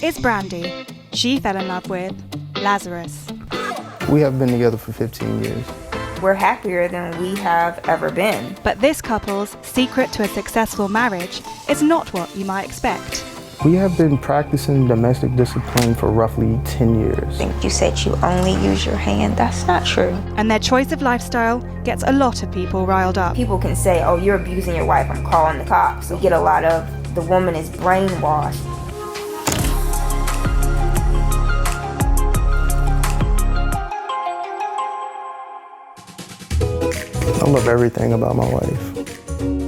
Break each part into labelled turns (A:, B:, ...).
A: is Brandy. She fell in love with Lazarus.
B: We have been together for 15 years.
C: We're happier than we have ever been.
A: But this couple's secret to a successful marriage is not what you might expect.
B: We have been practicing domestic discipline for roughly 10 years.
C: I think you said you only use your hand. That's not true.
A: And their choice of lifestyle gets a lot of people riled up.
C: People can say, oh, you're abusing your wife, I'm calling the cops. We get a lot of, the woman is brainwashed.
B: I love everything about my wife.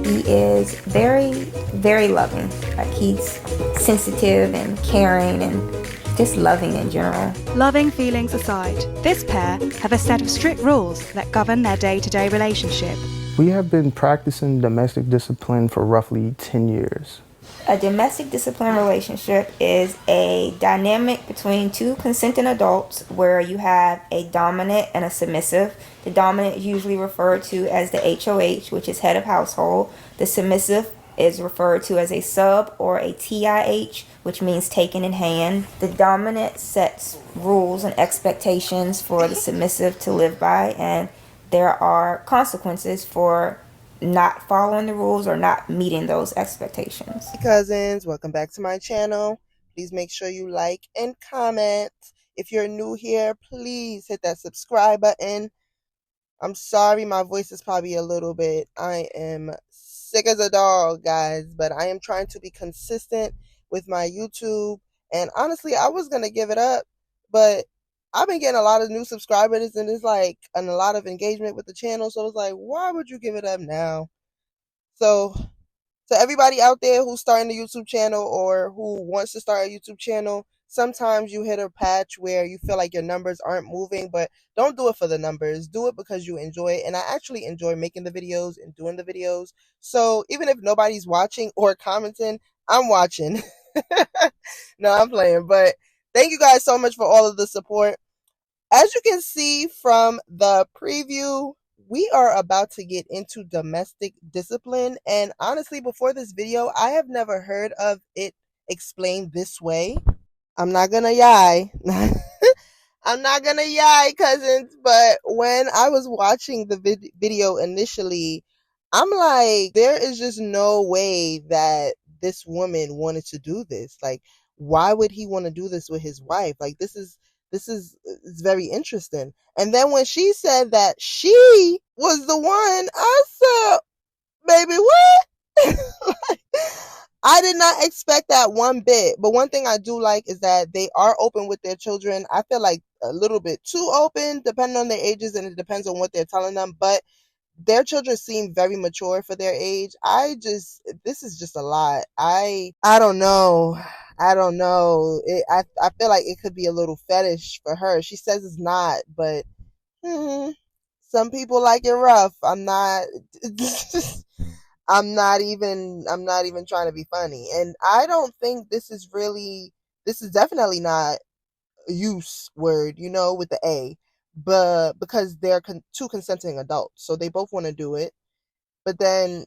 C: He is very, very loving. Like, he's sensitive and caring and just loving in general.
A: Loving feelings aside, this pair have a set of strict rules that govern their day-to-day relationship.
B: We have been practicing domestic discipline for roughly 10 years.
C: A domestic discipline relationship is a dynamic between two consenting adults where you have a dominant and a submissive. The dominant is usually referred to as the HOH, which is head of household. The submissive is referred to as a sub or a TIH, which means taken in hand. The dominant sets rules and expectations for the submissive to live by, and there are consequences for not following the rules or not meeting those expectations.
D: Hey cousins, welcome back to my channel. Please make sure you like and comment. If you're new here, please hit that subscribe button. I'm sorry my voice is probably a little bit, I am sick as a dog, guys, but I am trying to be consistent with my YouTube. And honestly, I was going to give it up, but I've been getting a lot of new subscribers and it's like and a lot of engagement with the channel. So it's like, why would you give it up now? So everybody out there who's starting a YouTube channel or who wants to start a YouTube channel, sometimes you hit a patch where you feel like your numbers aren't moving, but don't do it for the numbers. Do it because you enjoy it. And I actually enjoy making the videos and doing the videos. So even if nobody's watching or commenting, I'm watching. No, I'm playing, but thank you guys so much for all of the support. As you can see from the preview, we are about to get into domestic discipline. And honestly, before this video, I have never heard of it explained this way. I'm not gonna yai. I'm not gonna yai, cousins. But when I was watching the video initially, I'm like, there is just no way that this woman wanted to do this. Like, why would he want to do this with his wife? Like, this is it's very interesting. And then when she said that she was the one, I said, baby, what? I did not expect that one bit. But one thing I do like is that they are open with their children. I feel like a little bit too open, depending on their ages, and it depends on what they're telling them. But their children seem very mature for their age. This is just a lot. I don't know. I don't know. I feel like it could be a little fetish for her. She says it's not, but some people like it rough. I'm not even trying to be funny. And I don't think this is definitely not a use word, with the A. But because they're two consenting adults, so they both want to do it. But then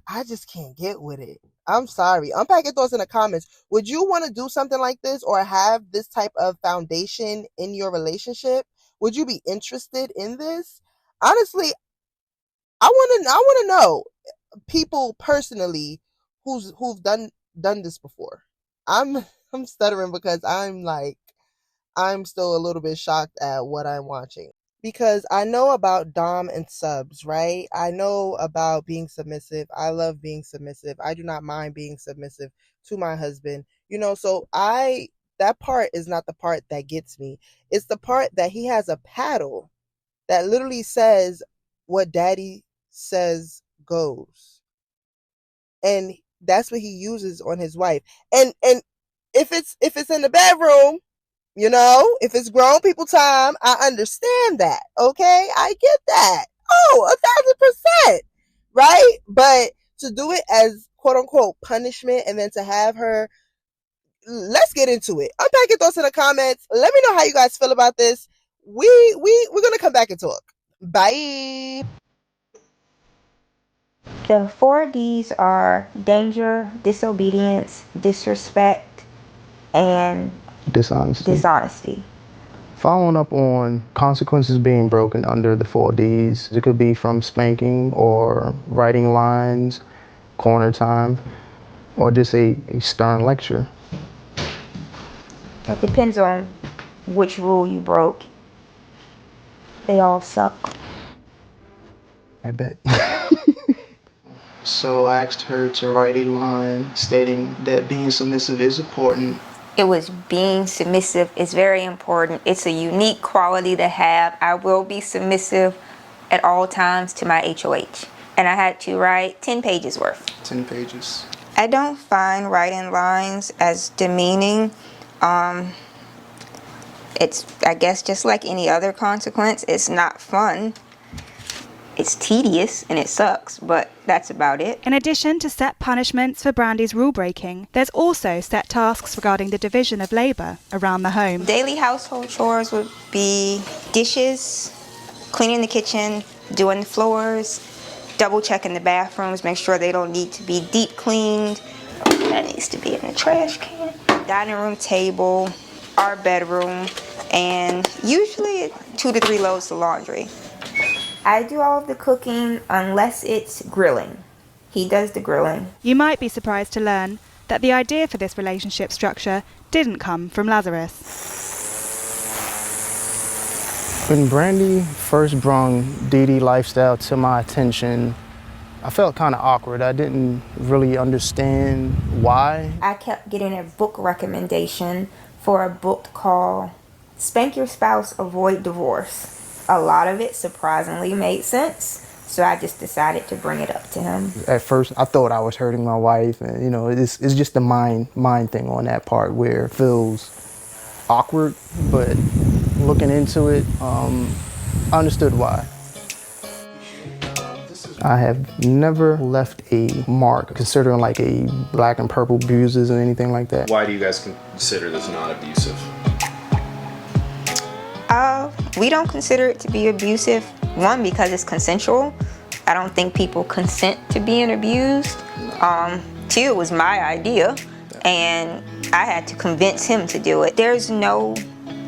D: I just can't get with it. I'm sorry. Unpack your thoughts in the comments. Would you want to do something like this or have this type of foundation in your relationship? Would you be interested in this? Honestly, I want to know people personally who've done this before. I'm stuttering because I'm still a little bit shocked at what I'm watching. Because I know about dom and subs, right? I know about being submissive. I love being submissive. I do not mind being submissive to my husband. So that part is not the part that gets me. It's the part that he has a paddle that literally says what daddy says goes. And that's what he uses on his wife. And if it's in the bedroom, if it's grown people time, I understand that. Okay, I get that. Oh, 1,000%, right? But to do it as quote unquote punishment, and then to have her, let's get into it. Unpack your thoughts in the comments. Let me know how you guys feel about this. We're gonna come back and talk. Bye.
C: The 4 Ds are danger, disobedience, disrespect, and
B: Dishonesty. Following up on consequences being broken under the 4Ds, it could be from spanking or writing lines, corner time, or just a stern lecture.
C: It depends on which rule you broke. They all suck.
B: I bet. So I asked her to write a line stating that being submissive is important.
C: It was being submissive is very important. It's a unique quality to have. I will be submissive at all times to my HOH. And I had to write 10 pages worth.
B: 10 pages.
C: I don't find writing lines as demeaning. It's, I guess, just like any other consequence. It's not fun. It's tedious and it sucks, but that's about it.
A: In addition to set punishments for Brandy's rule breaking, there's also set tasks regarding the division of labour around the home.
C: Daily household chores would be dishes, cleaning the kitchen, doing the floors, double checking the bathrooms, make sure they don't need to be deep cleaned. That needs to be in the trash can. Dining room table, our bedroom, and usually 2 to 3 loads of laundry. I do all of the cooking unless it's grilling. He does the grilling.
A: You might be surprised to learn that the idea for this relationship structure didn't come from Lazarus.
B: When Brandy first brought DD lifestyle to my attention, I felt kind of awkward. I didn't really understand why.
C: I kept getting a book recommendation for a book called Spank Your Spouse, Avoid Divorce. A lot of it surprisingly made sense, so I just decided to bring it up to him.
B: At first, I thought I was hurting my wife, and it's just the mind thing on that part where it feels awkward, but looking into it, I understood why. I have never left a mark, considering like a black and purple bruises and anything like that.
E: Why do you guys consider this not abusive?
C: We don't consider it to be abusive. One, because it's consensual. I don't think people consent to being abused. Two, it was my idea, and I had to convince him to do it. There's no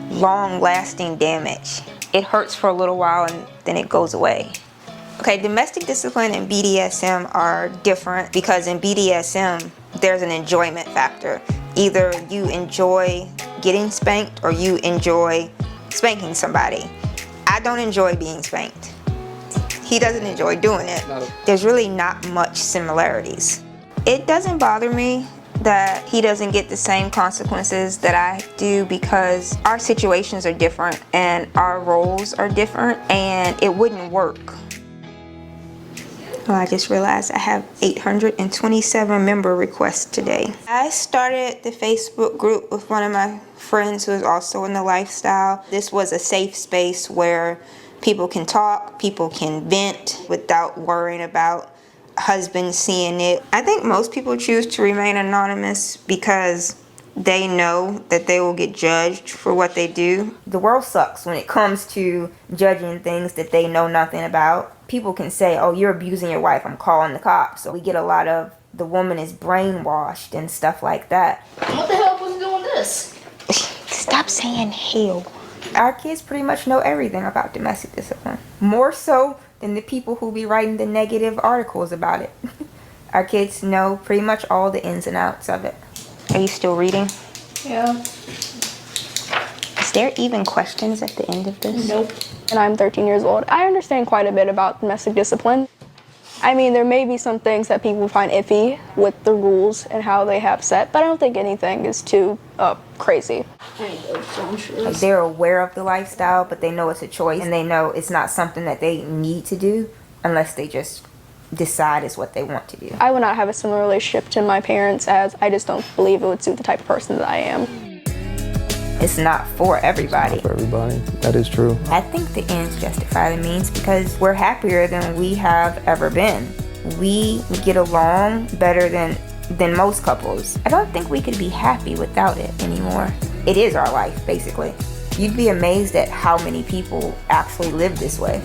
C: long-lasting damage. It hurts for a little while and then it goes away. Okay, domestic discipline and BDSM are different because in BDSM, there's an enjoyment factor. Either you enjoy getting spanked or you enjoy spanking somebody. I don't enjoy being spanked. He doesn't enjoy doing it. There's really not much similarities. It doesn't bother me that he doesn't get the same consequences that I do because our situations are different and our roles are different and it wouldn't work. Oh, I just realized I have 827 member requests today. I started the Facebook group with one of my friends who is also in the lifestyle. This was a safe space where people can talk, people can vent without worrying about husbands seeing it. I think most people choose to remain anonymous because they know that they will get judged for what they do. The world sucks when it comes to judging things that they know nothing about. People can say, oh, you're abusing your wife, I'm calling the cops. So we get a lot of, the woman is brainwashed and stuff like that.
F: What the hell was doing this?
C: Stop saying hell. Our kids pretty much know everything about domestic discipline. More so than the people who be writing the negative articles about it. Our kids know pretty much all the ins and outs of it. Are you still reading?
F: Yeah.
C: Is there even questions at the end of this?
F: Nope.
G: And I'm 13 years old. I understand quite a bit about domestic discipline. I mean, there may be some things that people find iffy with the rules and how they have set, but I don't think anything is too crazy.
C: Like they're aware of the lifestyle, but they know it's a choice, and they know it's not something that they need to do unless they just decide is what they want to do.
G: I would not have a similar relationship to my parents, as I just don't believe it would suit the type of person that I am.
C: It's not for everybody.
B: It's not for everybody. That is true.
C: I think the ends justify the means because we're happier than we have ever been. We get along better than most couples. I don't think we could be happy without it anymore. It is our life, basically. You'd be amazed at how many people actually live this way.